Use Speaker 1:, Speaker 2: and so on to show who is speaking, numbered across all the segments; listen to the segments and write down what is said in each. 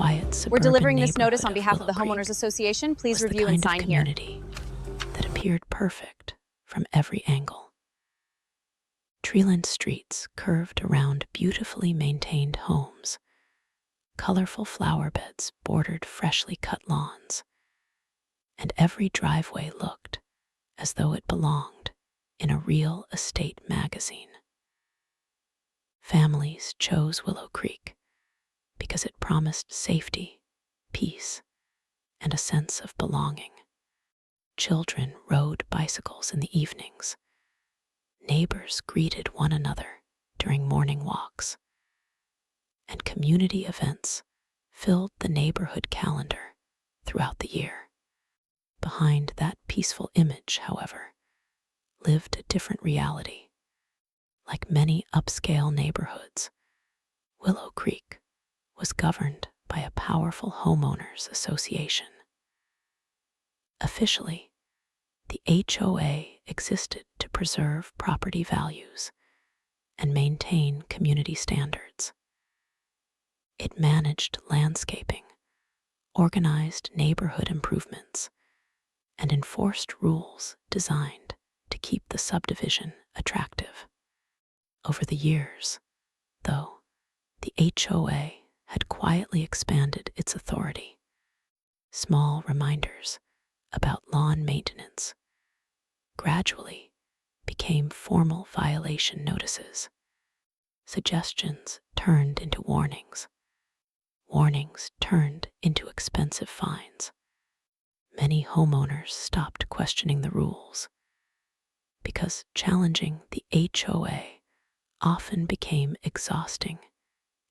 Speaker 1: quiet
Speaker 2: We're
Speaker 1: suburban
Speaker 2: delivering this notice
Speaker 1: neighborhood
Speaker 2: on
Speaker 1: of
Speaker 2: behalf of
Speaker 1: Willow
Speaker 2: the Homeowners
Speaker 1: Creek
Speaker 2: Association. Please
Speaker 1: was the
Speaker 2: review and
Speaker 1: kind of
Speaker 2: sign here.
Speaker 1: community that appeared perfect from every angle. Tree-lined streets curved around beautifully maintained homes. Colorful flower beds bordered freshly cut lawns, and every driveway looked as though it belonged in a real estate magazine. Families chose Willow Creek because it promised safety, peace, and a sense of belonging. Children rode bicycles in the evenings. Neighbors greeted one another during morning walks, and community events filled the neighborhood calendar throughout the year. Behind that peaceful image, however, lived a different reality. Like many upscale neighborhoods, Willow Creek was governed by a powerful homeowners association. Officially, the HOA existed to preserve property values and maintain community standards. It managed landscaping, organized neighborhood improvements, and enforced rules designed to keep the subdivision attractive. Over the years, though, the HOA had quietly expanded its authority. Small reminders about lawn maintenance gradually became formal violation notices. Suggestions turned into warnings. Warnings turned into expensive fines. Many homeowners stopped questioning the rules because challenging the HOA often became exhausting,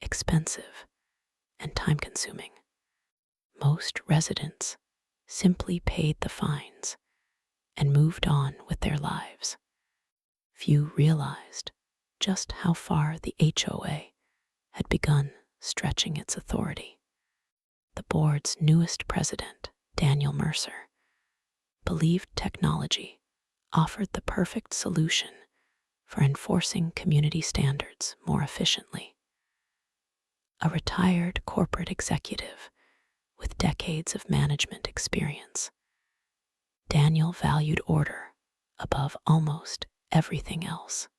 Speaker 1: expensive, and time-consuming. Most residents simply paid the fines and moved on with their lives. Few realized just how far the HOA had begun stretching its authority. The board's newest president, Daniel Mercer, believed technology offered the perfect solution for enforcing community standards more efficiently. A retired corporate executive with decades of management experience, Daniel valued order above almost everything else.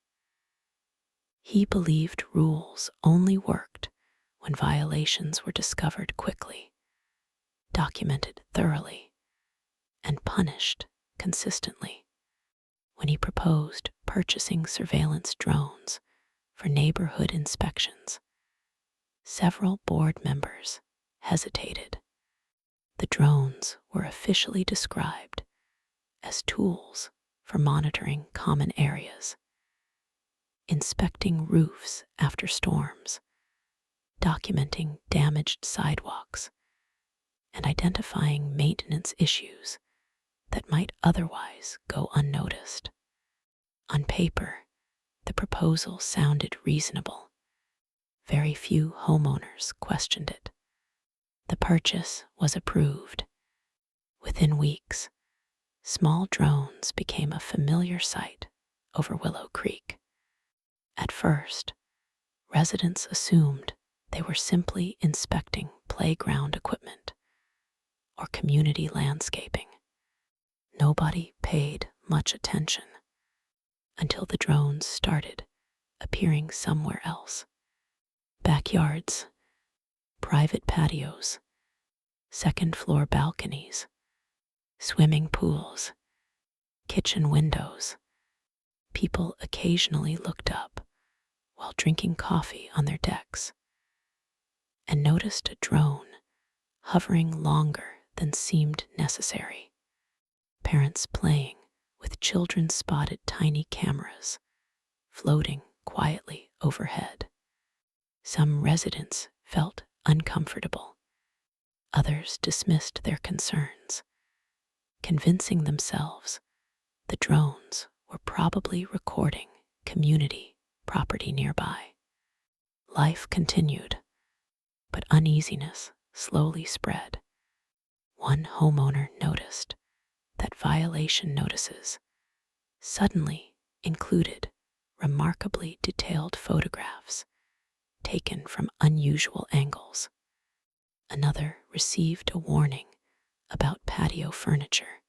Speaker 1: He believed rules only worked when violations were discovered quickly, documented thoroughly, and punished consistently. When he proposed purchasing surveillance drones for neighborhood inspections, several board members hesitated. The drones were officially described as tools for monitoring common areas, inspecting roofs after storms, documenting damaged sidewalks, and identifying maintenance issues that might otherwise go unnoticed. On paper, the proposal sounded reasonable. Very few homeowners questioned it. The purchase was approved. Within weeks, small drones became a familiar sight over Willow Creek. At first, residents assumed they were simply inspecting playground equipment or community landscaping. Nobody paid much attention until the drones started appearing somewhere else. Backyards, private patios, second-floor balconies, swimming pools, kitchen windows. People occasionally looked up while drinking coffee on their decks and noticed a drone hovering longer than seemed necessary. Parents playing with children spotted tiny cameras floating quietly overhead. Some residents felt uncomfortable. Others dismissed their concerns, convincing themselves the drones were probably recording community property nearby. Life continued, but uneasiness slowly spread. One homeowner noticed that violation notices suddenly included remarkably detailed photographs taken from unusual angles. Another received a warning about patio furniture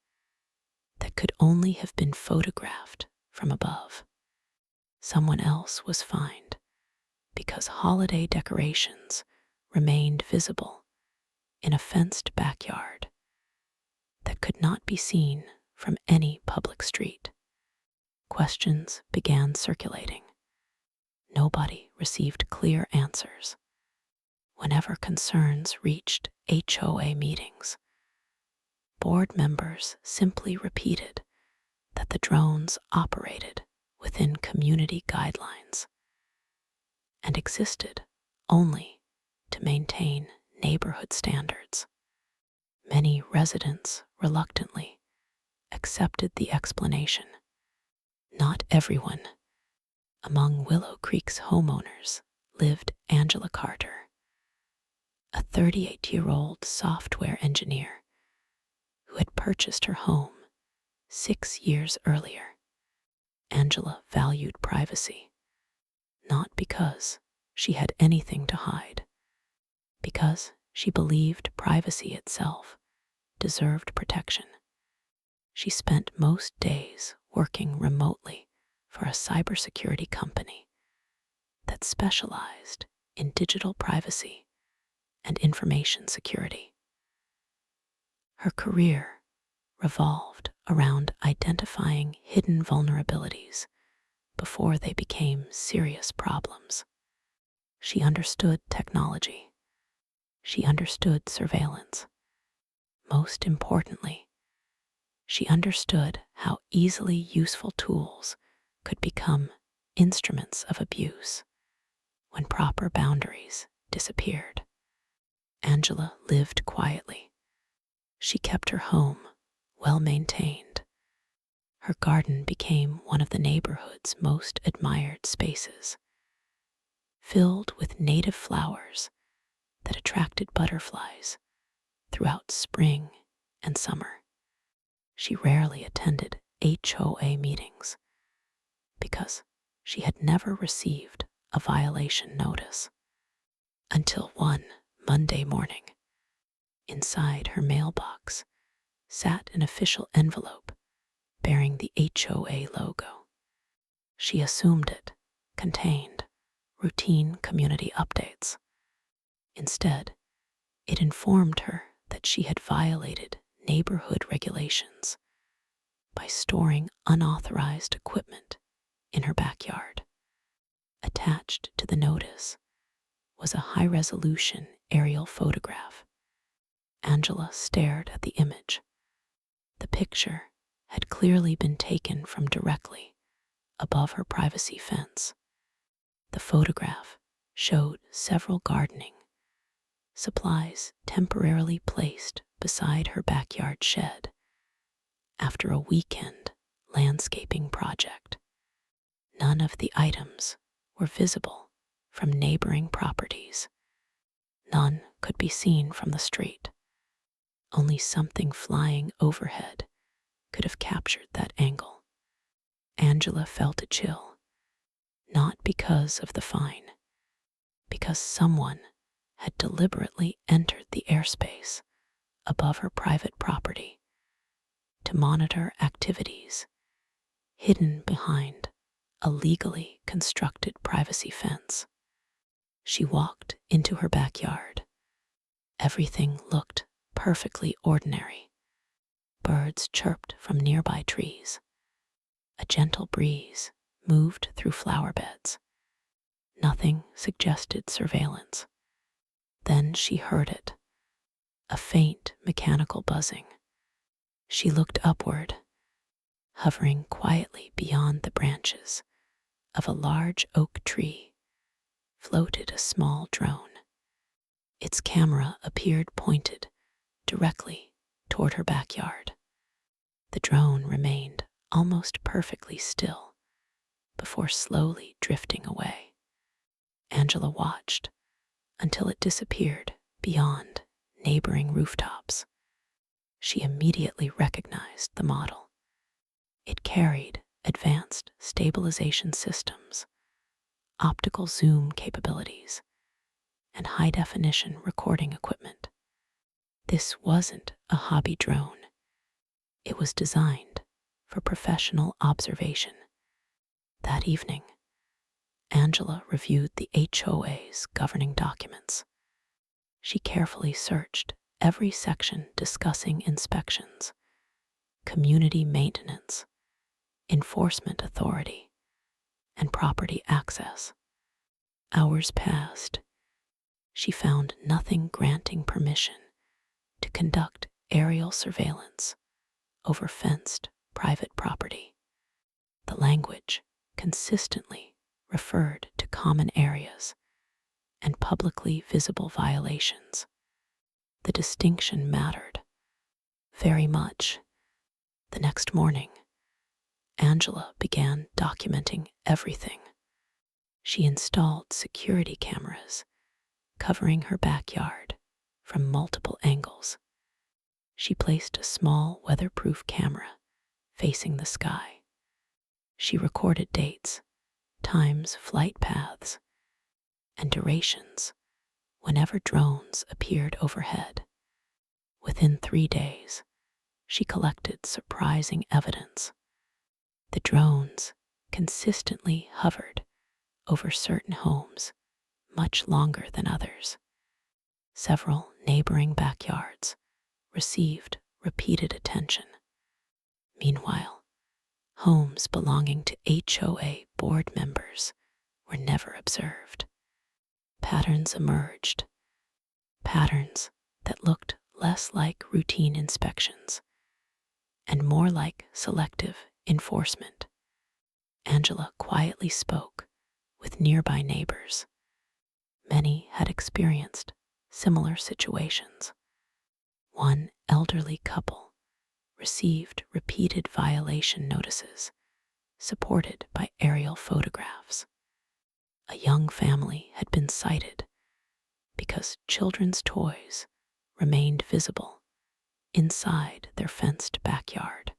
Speaker 1: that could only have been photographed from above. Someone else was fined because holiday decorations remained visible in a fenced backyard that could not be seen from any public street. Questions began circulating. Nobody received clear answers. Whenever concerns reached HOA meetings, board members simply repeated that the drones operated within community guidelines and existed only to maintain neighborhood standards. Many residents reluctantly accepted the explanation. Not everyone. Among Willow Creek's homeowners lived Angela Carter, a 38-year-old software engineer who had purchased her home 6 years earlier. Angela valued privacy, not because she had anything to hide, because she believed privacy itself deserved protection. She spent most days working remotely for a cybersecurity company that specialized in digital privacy and information security. Her career revolved around identifying hidden vulnerabilities before they became serious problems. She understood technology. She understood surveillance. Most importantly, she understood how easily useful tools could become instruments of abuse when proper boundaries disappeared. Angela lived quietly. She kept her home well maintained. Her garden became one of the neighborhood's most admired spaces, filled with native flowers that attracted butterflies throughout spring and summer. She rarely attended HOA meetings because she had never received a violation notice until one Monday morning. Inside her mailbox sat an official envelope bearing the HOA logo. She assumed it contained routine community updates. Instead, it informed her that she had violated neighborhood regulations by storing unauthorized equipment in her backyard. Attached to the notice was a high-resolution aerial photograph. Angela stared at the image. The picture had clearly been taken from directly above her privacy fence. The photograph showed several gardening supplies temporarily placed beside her backyard shed after a weekend landscaping project. None of the items were visible from neighboring properties. None could be seen from the street. Only something flying overhead could have captured that angle. Angela felt a chill, not because of the fine, because someone had deliberately entered the airspace above her private property to monitor activities hidden behind a legally constructed privacy fence. She walked into her backyard. Everything looked perfectly ordinary. Birds chirped from nearby trees. A gentle breeze moved through flower beds. Nothing suggested surveillance. Then she heard it, a faint mechanical buzzing. She looked upward. Hovering quietly beyond the branches of a large oak tree floated a small drone. Its camera appeared pointed directly toward her backyard. The drone remained almost perfectly still before slowly drifting away. Angela watched until it disappeared beyond neighboring rooftops. She immediately recognized the model. It carried advanced stabilization systems, optical zoom capabilities, and high-definition recording equipment. This wasn't a hobby drone. It was designed for professional observation. That evening, Angela reviewed the HOA's governing documents. She carefully searched every section discussing inspections, community maintenance, enforcement authority, and property access. Hours passed. She found nothing granting permission to conduct aerial surveillance over fenced private property. The language consistently referred to common areas and publicly visible violations. The distinction mattered very much. The next morning, Angela began documenting everything. She installed security cameras covering her backyard from multiple angles. She placed a small weatherproof camera facing the sky. She recorded dates, times, flight paths, and durations whenever drones appeared overhead. Within 3 days, she collected surprising evidence. The drones consistently hovered over certain homes much longer than others. Several neighboring backyards received repeated attention. Meanwhile, homes belonging to HOA board members were never observed. Patterns emerged, patterns that looked less like routine inspections and more like selective enforcement. Angela quietly spoke with nearby neighbors. Many had experienced similar situations. One elderly couple received repeated violation notices supported by aerial photographs. A young family had been cited because children's toys remained visible inside their fenced backyard.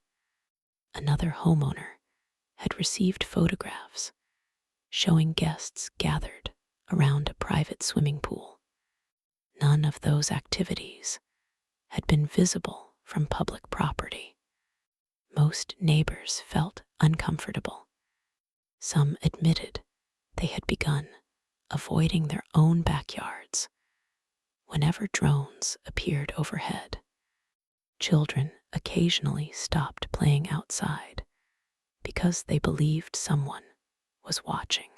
Speaker 1: Another homeowner had received photographs showing guests gathered around a private swimming pool. None of those activities had been visible from public property. Most neighbors felt uncomfortable. Some admitted they had begun avoiding their own backyards whenever drones appeared overhead. Children occasionally stopped playing outside because they believed someone was watching.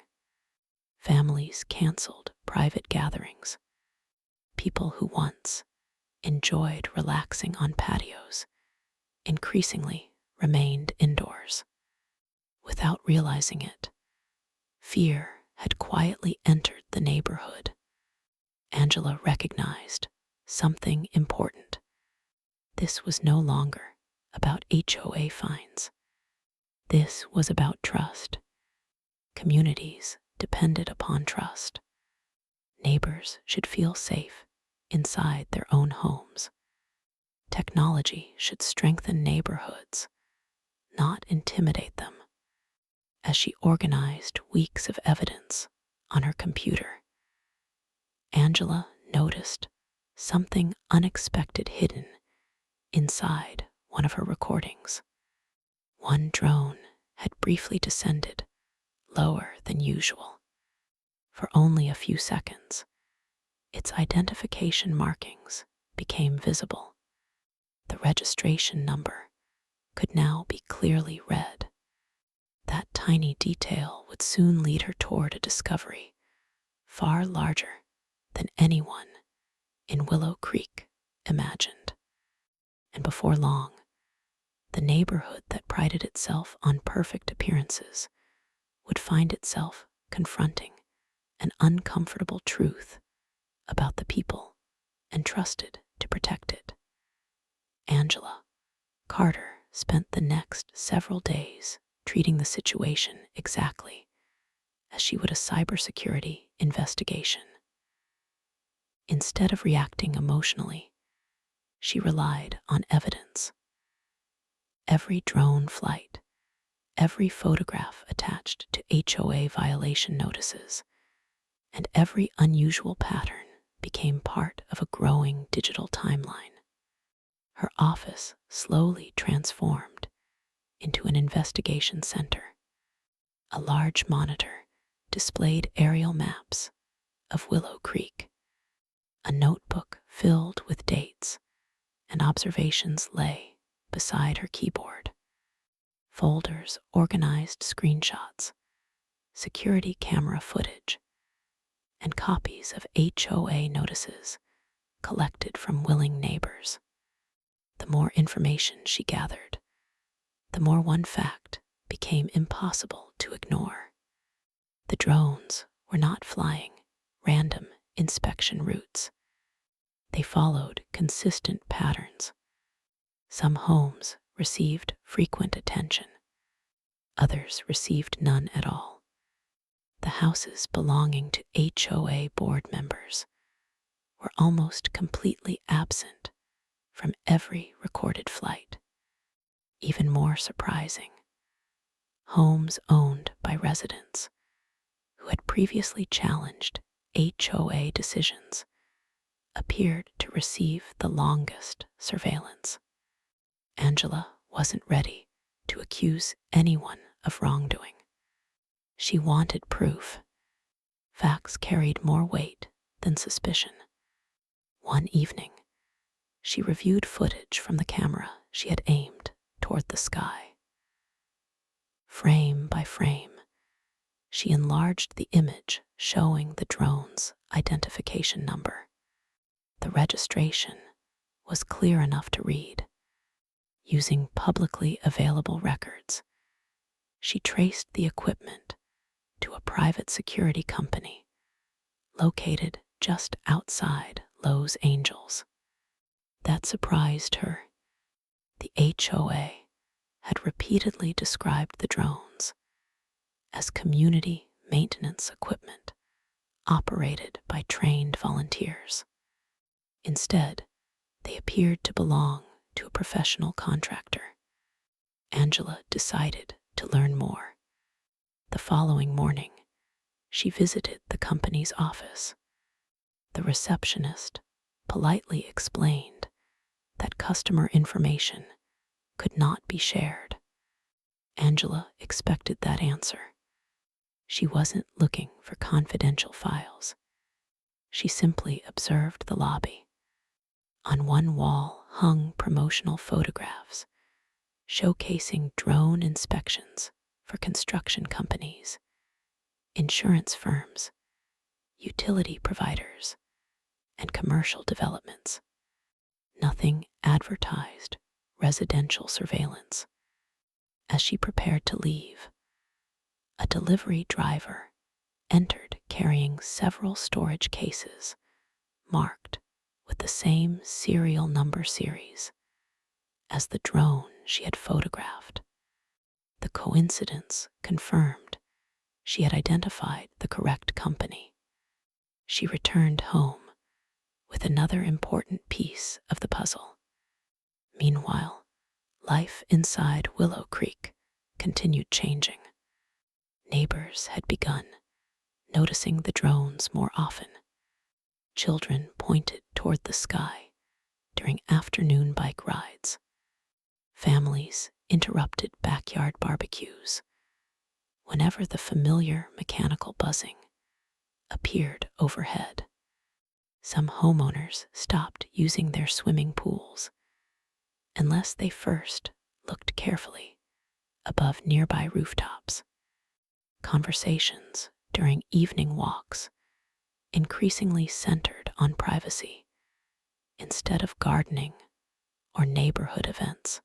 Speaker 1: Families canceled private gatherings. People who once enjoyed relaxing on patios increasingly remained indoors. Without realizing it, fear had quietly entered the neighborhood. Angela recognized something important. This was no longer about HOA fines. This was about trust. Communities depended upon trust. Neighbors should feel safe inside their own homes. Technology should strengthen neighborhoods, not intimidate them. As she organized weeks of evidence on her computer, Angela noticed something unexpected hidden inside one of her recordings. One drone had briefly descended lower than usual. For only a few seconds, its identification markings became visible. The registration number could now be clearly read. That tiny detail would soon lead her toward a discovery far larger than anyone in Willow Creek imagined. And before long, the neighborhood that prided itself on perfect appearances would find itself confronting an uncomfortable truth about the people entrusted to protect it. Angela Carter spent the next several days treating the situation exactly as she would a cybersecurity investigation. Instead of reacting emotionally, she relied on evidence. Every drone flight, every photograph attached to HOA violation notices, and every unusual pattern became part of a growing digital timeline. Her office slowly transformed into an investigation center. A large monitor displayed aerial maps of Willow Creek. A notebook filled with dates and observations lay beside her keyboard. Folders organized screenshots, security camera footage, and copies of HOA notices collected from willing neighbors. The more information she gathered, the more one fact became impossible to ignore. The drones were not flying random inspection routes. They followed consistent patterns. Some homes received frequent attention. Others received none at all. The houses belonging to HOA board members were almost completely absent from every recorded flight. Even more surprising, homes owned by residents who had previously challenged HOA decisions appeared to receive the longest surveillance. Angela wasn't ready to accuse anyone of wrongdoing. She wanted proof. Facts carried more weight than suspicion. One evening, she reviewed footage from the camera she had aimed toward the sky. Frame by frame, she enlarged the image showing the drone's identification number. The registration was clear enough to read. Using publicly available records, she traced the equipment to a private security company located just outside Los Angeles. That surprised her. The HOA had repeatedly described the drones as community maintenance equipment operated by trained volunteers. Instead, they appeared to belong to a professional contractor. Angela decided to learn more. The following morning, she visited the company's office. The receptionist politely explained that customer information could not be shared. Angela expected that answer. She wasn't looking for confidential files. She simply observed the lobby. On one wall hung promotional photographs showcasing drone inspections for construction companies, insurance firms, utility providers, and commercial developments. Nothing advertised residential surveillance. As she prepared to leave, a delivery driver entered carrying several storage cases marked with the same serial number series as the drone she had photographed. The coincidence confirmed she had identified the correct company. She returned home with another important piece of the puzzle. Meanwhile, life inside Willow Creek continued changing. Neighbors had begun noticing the drones more often. Children pointed toward the sky during afternoon bike rides. Families interrupted backyard barbecues whenever the familiar mechanical buzzing appeared overhead. Some homeowners stopped using their swimming pools unless they first looked carefully above nearby rooftops. Conversations during evening walks increasingly centered on privacy instead of gardening or neighborhood events.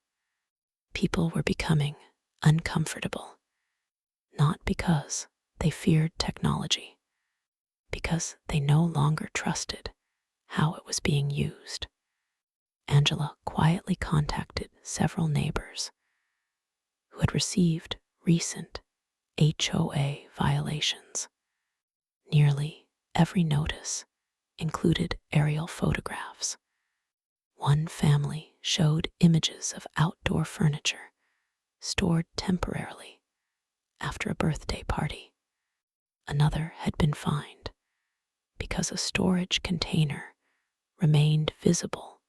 Speaker 1: People were becoming uncomfortable, not because they feared technology, because they no longer trusted how it was being used. Angela quietly contacted several neighbors who had received recent HOA violations. Nearly every notice included aerial photographs. One family showed images of outdoor furniture stored temporarily after a birthday party. Another had been fined because a storage container remained visible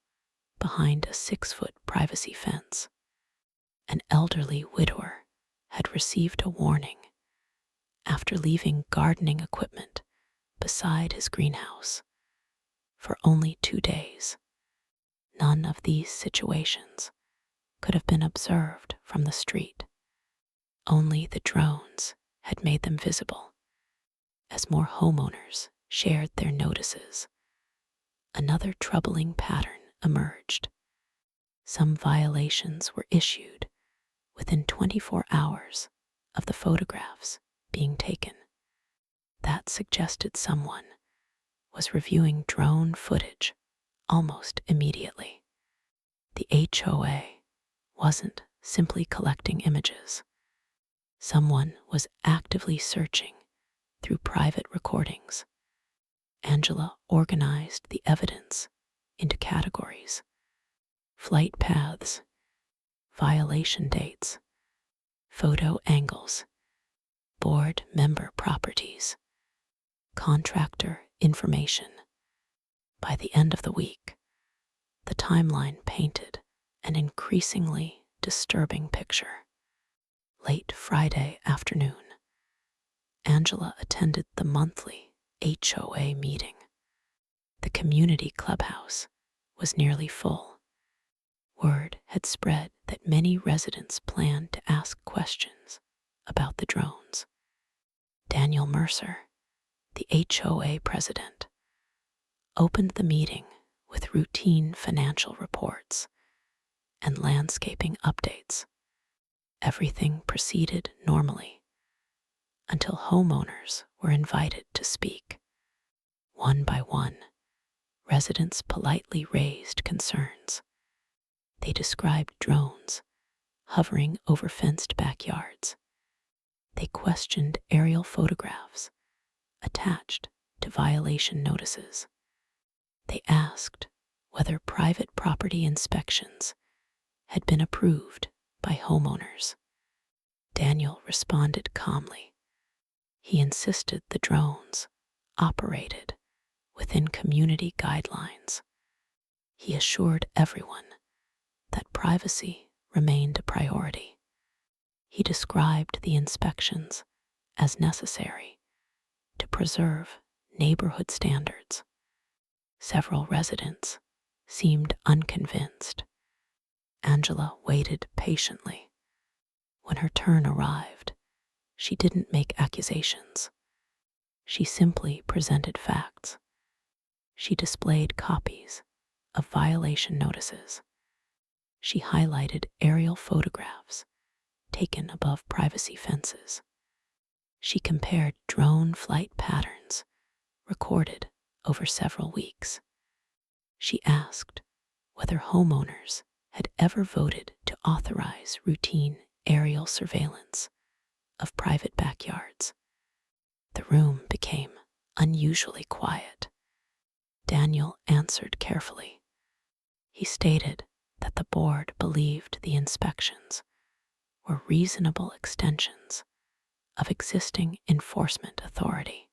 Speaker 1: behind a 6-foot privacy fence. An elderly widower had received a warning after leaving gardening equipment beside his greenhouse for only 2 days. None of these situations could have been observed from the street. Only the drones had made them visible. As more homeowners shared their notices, another troubling pattern emerged. Some violations were issued within 24 hours of the photographs being taken. That suggested someone was reviewing drone footage almost immediately. The HOA wasn't simply collecting images. Someone was actively searching through private recordings. Angela organized the evidence into categories: flight paths, violation dates, photo angles, board member properties, contractor information. By the end of the week, the timeline painted an increasingly disturbing picture. Late Friday afternoon, Angela attended the monthly HOA meeting. The community clubhouse was nearly full. Word had spread that many residents planned to ask questions about the drones. Daniel Mercer, the HOA president, opened the meeting with routine financial reports and landscaping updates. Everything proceeded normally until homeowners were invited to speak. One by one, residents politely raised concerns. They described drones hovering over fenced backyards. They questioned aerial photographs attached to violation notices. They asked whether private property inspections had been approved by homeowners. Daniel responded calmly. He insisted the drones operated within community guidelines. He assured everyone that privacy remained a priority. He described the inspections as necessary to preserve neighborhood standards. Several residents seemed unconvinced. Angela waited patiently. When her turn arrived, she didn't make accusations. She simply presented facts. She displayed copies of violation notices. She highlighted aerial photographs taken above privacy fences. She compared drone flight patterns recorded over several weeks. She asked whether homeowners had ever voted to authorize routine aerial surveillance of private backyards. The room became unusually quiet. Daniel answered carefully. He stated that the board believed the inspections were reasonable extensions of existing enforcement authority.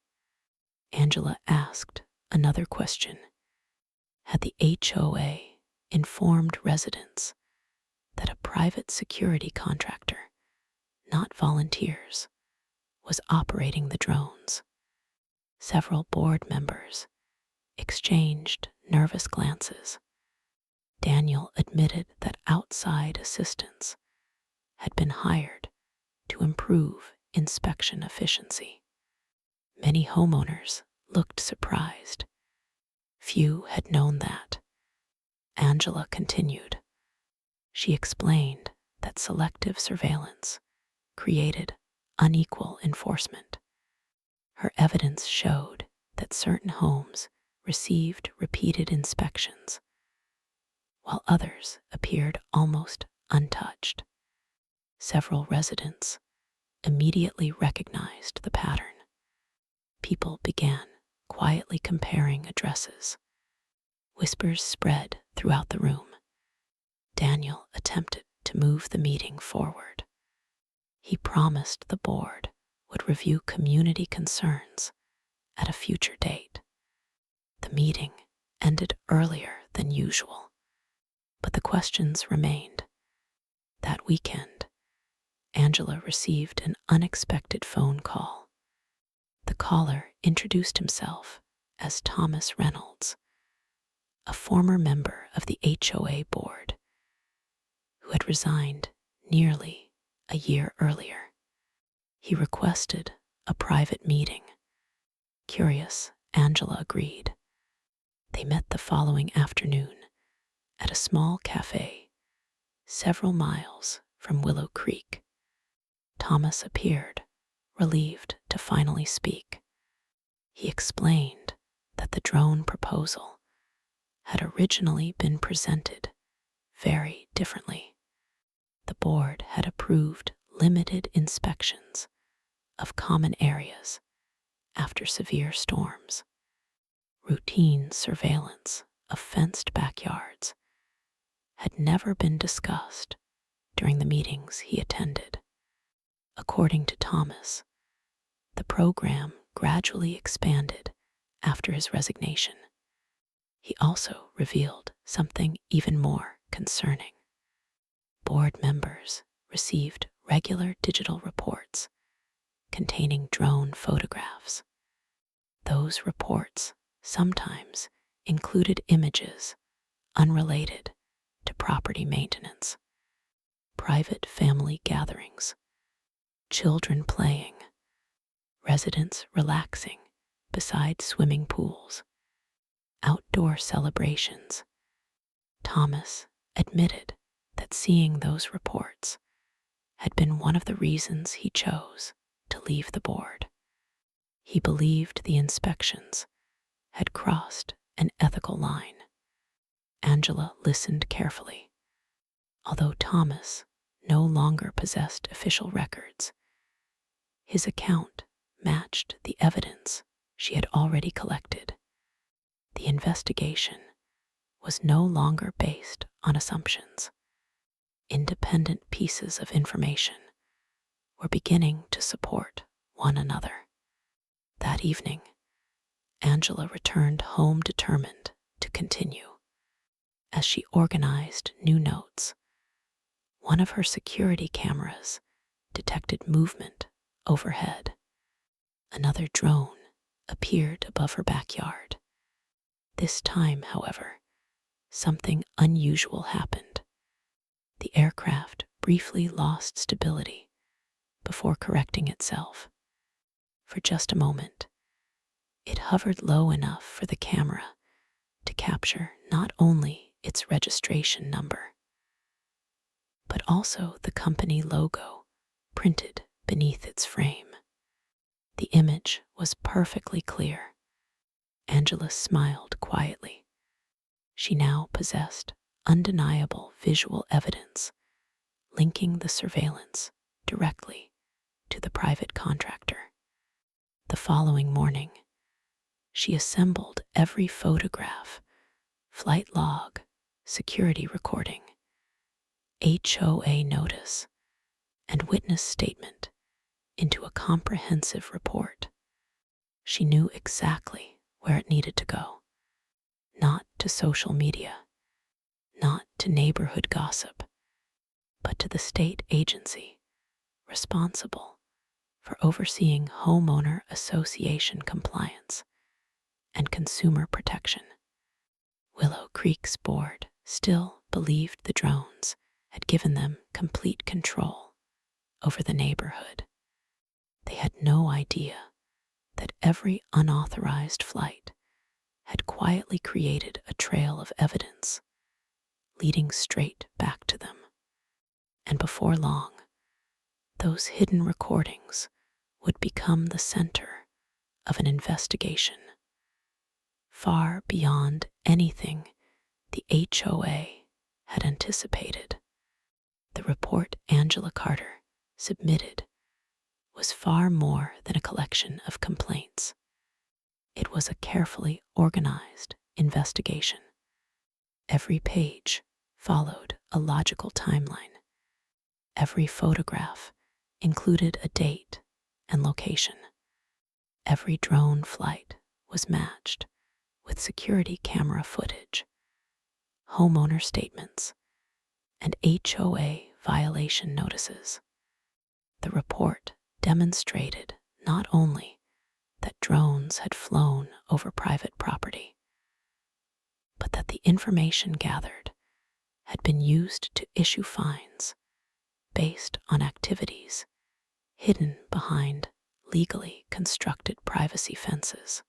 Speaker 1: Angela asked another question. Had the HOA informed residents that a private security contractor, not volunteers, was operating the drones? Several board members exchanged nervous glances. Daniel admitted that outside assistance had been hired to improve inspection efficiency. Many homeowners looked surprised. Few had known that. Angela continued. She explained that selective surveillance created unequal enforcement. Her evidence showed that certain homes received repeated inspections, while others appeared almost untouched. Several residents immediately recognized the pattern. People began quietly comparing addresses. Whispers spread throughout the room. Daniel attempted to move the meeting forward. He promised the board would review community concerns at a future date. The meeting ended earlier than usual. But the questions remained. That weekend, Angela received an unexpected phone call. The caller introduced himself as Thomas Reynolds, a former member of the HOA board who had resigned nearly a year earlier. He requested a private meeting. Curious, Angela agreed. They met the following afternoon at a small cafe several miles from Willow Creek. Thomas appeared, relieved to finally speak. He explained that the drone proposal had originally been presented very differently. The board had approved limited inspections of common areas after severe storms. Routine surveillance of fenced backyards had never been discussed during the meetings he attended. According to Thomas, the program gradually expanded after his resignation. He also revealed something even more concerning. Board members received regular digital reports containing drone photographs. Those reports sometimes included images unrelated to property maintenance, private family gatherings, children playing, residents relaxing beside swimming pools, outdoor celebrations. Thomas admitted that seeing those reports had been one of the reasons he chose to leave the board. He believed the inspections had crossed an ethical line. Angela listened carefully. Although Thomas no longer possessed official records, his account matched the evidence she had already collected. The investigation was no longer based on assumptions. Independent pieces of information were beginning to support one another. That evening, Angela returned home determined to continue. As she organized new notes, one of her security cameras detected movement overhead. Another drone appeared above her backyard. This time, however, something unusual happened. The aircraft briefly lost stability before correcting itself. For just a moment, it hovered low enough for the camera to capture not only its registration number, but also the company logo printed beneath its frame. The image was perfectly clear. Angela smiled quietly. She now possessed undeniable visual evidence linking the surveillance directly to the private contractor. The following morning, she assembled every photograph, flight log, security recording, HOA notice, and witness statement into a comprehensive report. She knew exactly where it needed to go. Not to social media, not to neighborhood gossip, but to the state agency responsible for overseeing homeowner association compliance and consumer protection. Willow Creek's board still believed the drones had given them complete control over the neighborhood. They had no idea that every unauthorized flight had quietly created a trail of evidence leading straight back to them. And before long, those hidden recordings would become the center of an investigation far beyond anything the HOA had anticipated. The report Angela Carter submitted was far more than a collection of complaints. It was a carefully organized investigation. Every page followed a logical timeline. Every photograph included a date and location. Every drone flight was matched with security camera footage. homeowner statements, and HOA violation notices. The report demonstrated not only that drones had flown over private property, but that the information gathered had been used to issue fines based on activities hidden behind legally constructed privacy fences.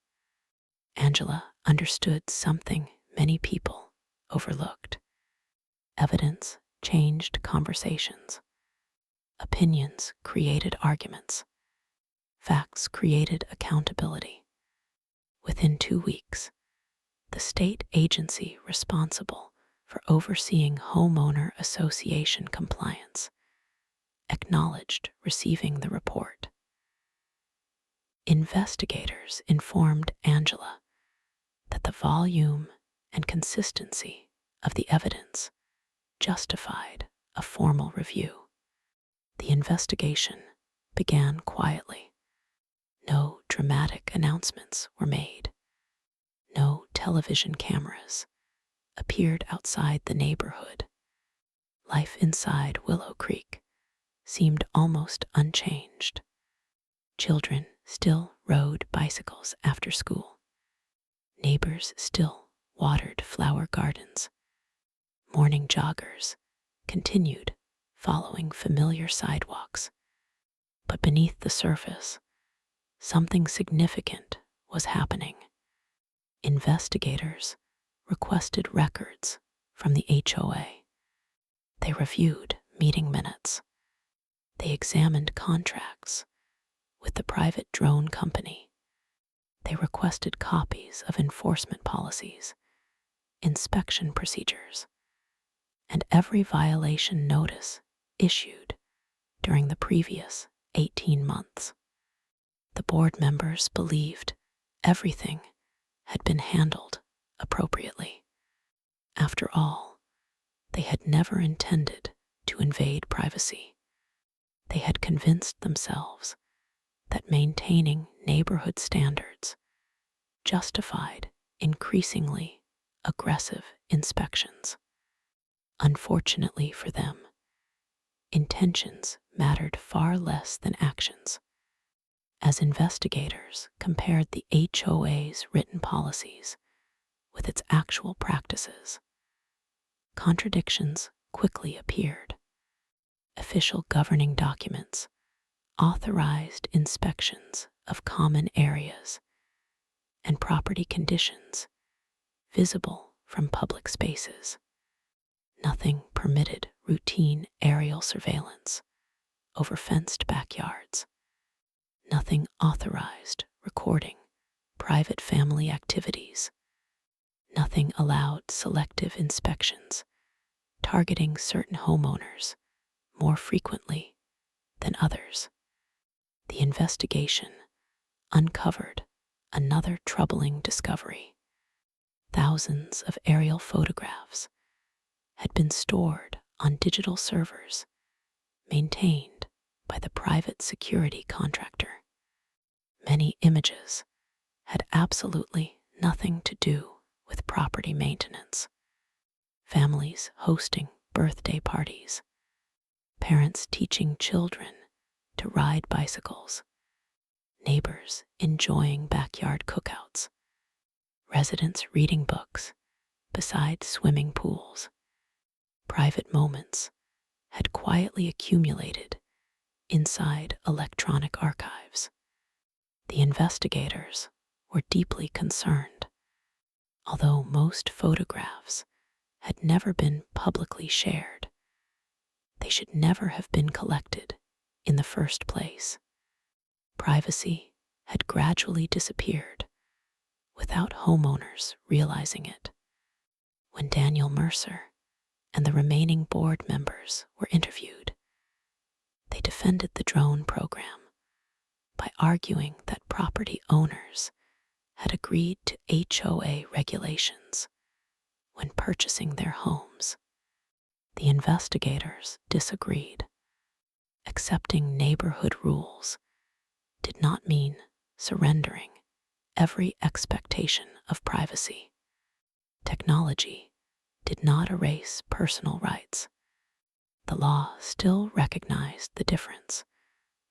Speaker 1: Angela understood something many people overlooked. Evidence changed conversations. Opinions created arguments. Facts created accountability. Within 2 weeks, the state agency responsible for overseeing homeowner association compliance acknowledged receiving the report. Investigators informed Angela that the volume and consistency of the evidence justified a formal review. The investigation began quietly. No dramatic announcements were made. No television cameras appeared outside the neighborhood. Life inside Willow Creek seemed almost unchanged. Children still rode bicycles after school. Neighbors still watered flower gardens. Morning joggers continued following familiar sidewalks. But beneath the surface, something significant was happening. Investigators requested records from the HOA. They reviewed meeting minutes. They examined contracts with the private drone company. They requested copies of enforcement policies, inspection procedures, and every violation notice issued during the previous 18 months. The board members believed everything had been handled appropriately. After all, they had never intended to invade privacy. They had convinced themselves that maintaining neighborhood standards justified increasingly aggressive inspections. Unfortunately for them, intentions mattered far less than actions. As investigators compared the HOA's written policies with its actual practices, contradictions quickly appeared. Official governing documents authorized inspections of common areas and property conditions visible from public spaces. Nothing permitted routine aerial surveillance over fenced backyards. Nothing authorized recording private family activities. Nothing allowed selective inspections targeting certain homeowners more frequently than others. The investigation uncovered another troubling discovery. Thousands of aerial photographs had been stored on digital servers maintained by the private security contractor. Many images had absolutely nothing to do with property maintenance. Families hosting birthday parties, parents teaching children to ride bicycles, neighbors enjoying backyard cookouts, residents reading books beside swimming pools. Private moments had quietly accumulated inside electronic archives. The investigators were deeply concerned. Although most photographs had never been publicly shared, they should never have been collected in the first place. Privacy had gradually disappeared without homeowners realizing it. When Daniel Mercer and the remaining board members were interviewed, they defended the drone program by arguing that property owners had agreed to HOA regulations when purchasing their homes. The investigators disagreed. Accepting neighborhood rules did not mean surrendering every expectation of privacy. Technology did not erase personal rights. The law still recognized the difference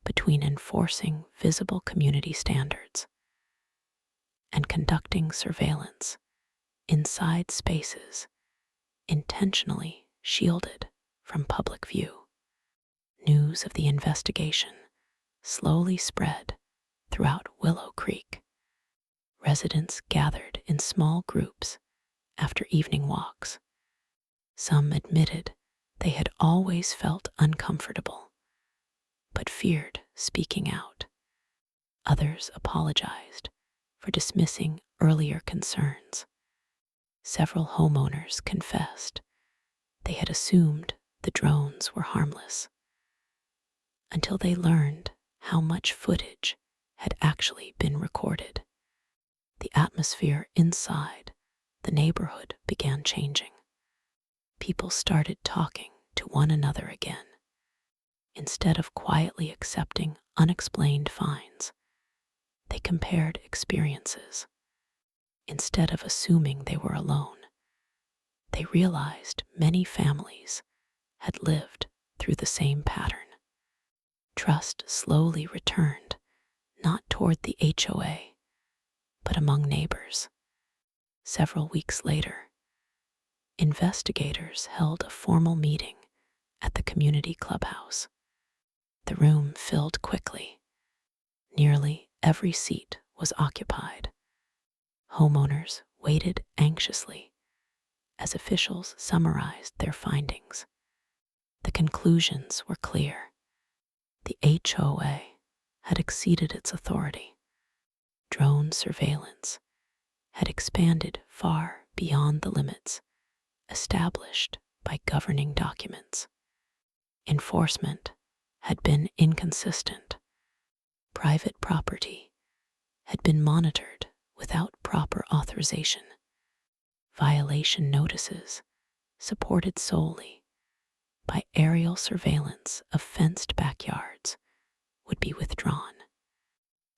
Speaker 1: between enforcing visible community standards and conducting surveillance inside spaces intentionally shielded from public view. News of the investigation slowly spread throughout Willow Creek. Residents gathered in small groups after evening walks. Some admitted they had always felt uncomfortable, but feared speaking out. Others apologized for dismissing earlier concerns. Several homeowners confessed they had assumed the drones were harmless until they learned how much footage had actually been recorded. The atmosphere inside the neighborhood began changing. People started talking to one another again. Instead of quietly accepting unexplained fines, they compared experiences. Instead of assuming they were alone, they realized many families had lived through the same pattern. Trust slowly returned, not toward the HOA, but among neighbors. Several weeks later, investigators held a formal meeting at the community clubhouse. The room filled quickly. Nearly every seat was occupied. Homeowners waited anxiously as officials summarized their findings. The conclusions were clear. The HOA had exceeded its authority. Drone surveillance had expanded far beyond the limits established by governing documents. Enforcement had been inconsistent. Private property had been monitored without proper authorization. Violation notices, supported solely by aerial surveillance of fenced backyards, would be withdrawn.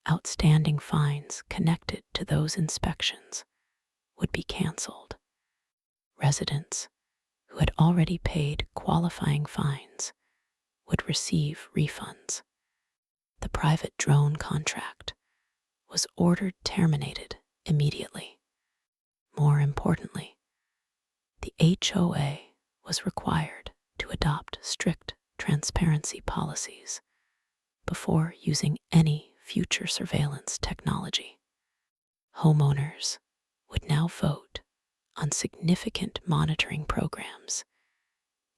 Speaker 1: Outstanding fines connected to those inspections would be canceled. Residents who had already paid qualifying fines would receive refunds. The private drone contract was ordered terminated immediately. More importantly, the HOA was required to adopt strict transparency policies before using any future surveillance technology. Homeowners would now vote on significant monitoring programs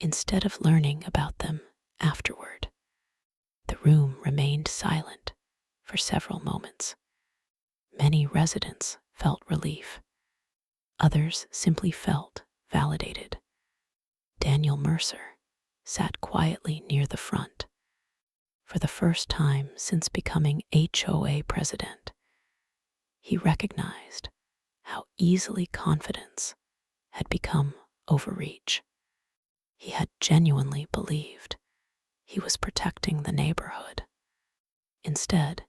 Speaker 1: instead of learning about them afterward. The room remained silent for several moments. Many residents felt relief. Others simply felt validated. Daniel Mercer sat quietly near the front. For the first time since becoming HOA president, he recognized how easily confidence had become overreach. He had genuinely believed he was protecting the neighborhood. Instead,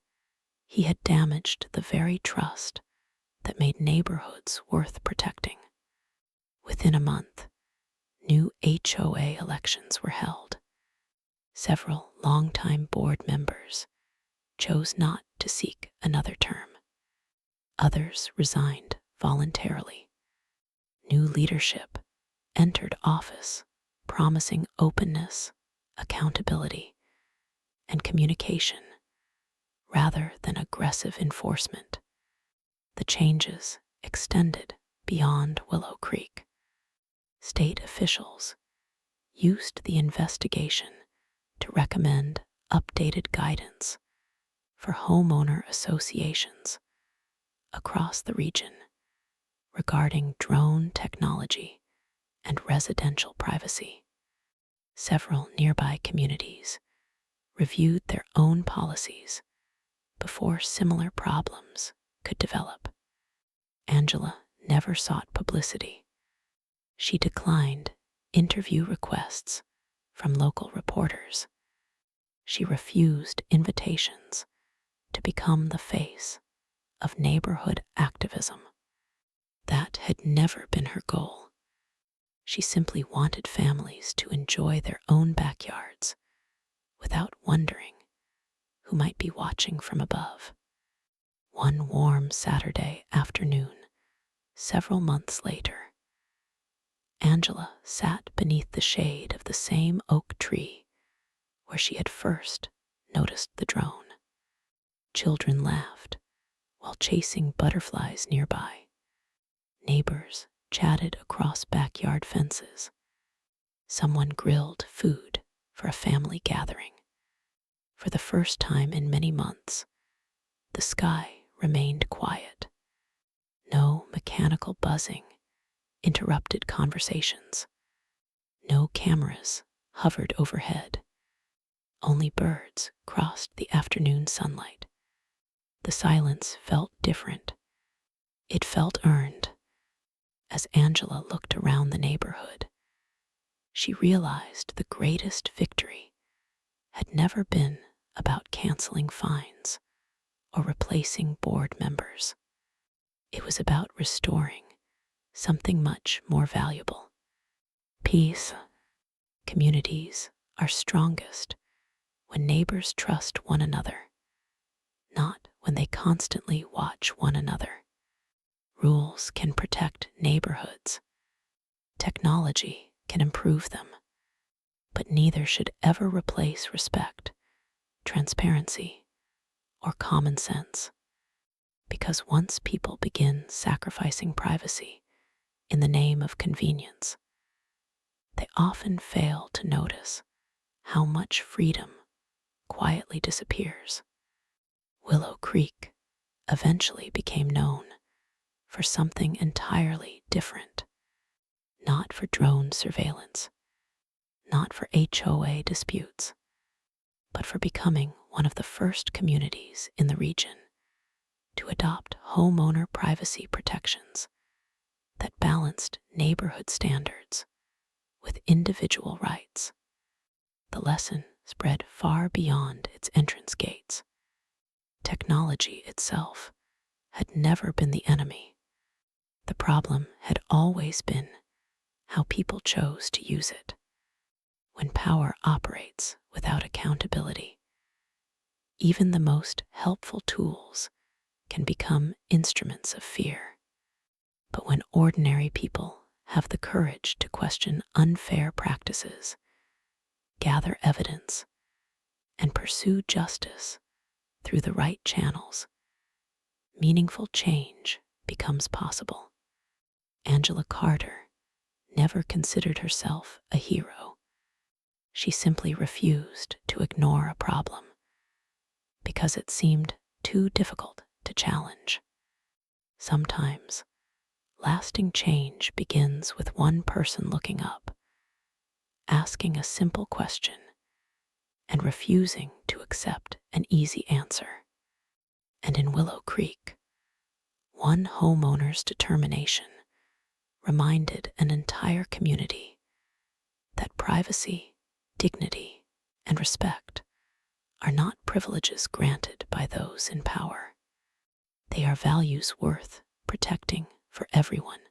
Speaker 1: he had damaged the very trust that made neighborhoods worth protecting. Within a month, new HOA elections were held. Several longtime board members chose not to seek another term. Others resigned voluntarily. New leadership entered office, promising openness, accountability, and communication rather than aggressive enforcement. The changes extended beyond Willow Creek. State officials used the investigation to recommend updated guidance for homeowner associations across the region regarding drone technology and residential privacy. Several nearby communities reviewed their own policies before similar problems could develop. Angela never sought publicity. She declined interview requests from local reporters. She refused invitations to become the face of neighborhood activism. That had never been her goal. She simply wanted families to enjoy their own backyards without wondering who might be watching from above. One warm Saturday afternoon, several months later, Angela sat beneath the shade of the same oak tree where she had first noticed the drone. Children laughed while chasing butterflies nearby. Neighbors chatted across backyard fences. Someone grilled food for a family gathering. For the first time in many months, the sky remained quiet. No mechanical buzzing interrupted conversations. No cameras hovered overhead. Only birds crossed the afternoon sunlight. The silence felt different. It felt earned. As Angela looked around the neighborhood, she realized the greatest victory had never been about canceling fines or replacing board members. It was about restoring something much more valuable: peace. Communities are strongest when neighbors trust one another, not when they constantly watch one another. Rules can protect neighborhoods. Technology can improve them, but neither should ever replace respect, transparency, or common sense. Because once people begin sacrificing privacy in the name of convenience, they often fail to notice how much freedom quietly disappears. Willow Creek eventually became known for something entirely different, not for drone surveillance, not for HOA disputes, but for becoming one of the first communities in the region to adopt homeowner privacy protections that balanced neighborhood standards with individual rights. The lesson spread far beyond its entrance gates. Technology itself had never been the enemy. The problem had always been how people chose to use it. When power operates without accountability, even the most helpful tools can become instruments of fear. But when ordinary people have the courage to question unfair practices, gather evidence, and pursue justice through the right channels, meaningful change becomes possible. Angela Carter never considered herself a hero. She simply refused to ignore a problem because it seemed too difficult to challenge. Sometimes, lasting change begins with one person looking up, asking a simple question, and refusing to accept an easy answer. And in Willow Creek, one homeowner's determination reminded an entire community that privacy, dignity, and respect are not privileges granted by those in power. They are values worth protecting for everyone.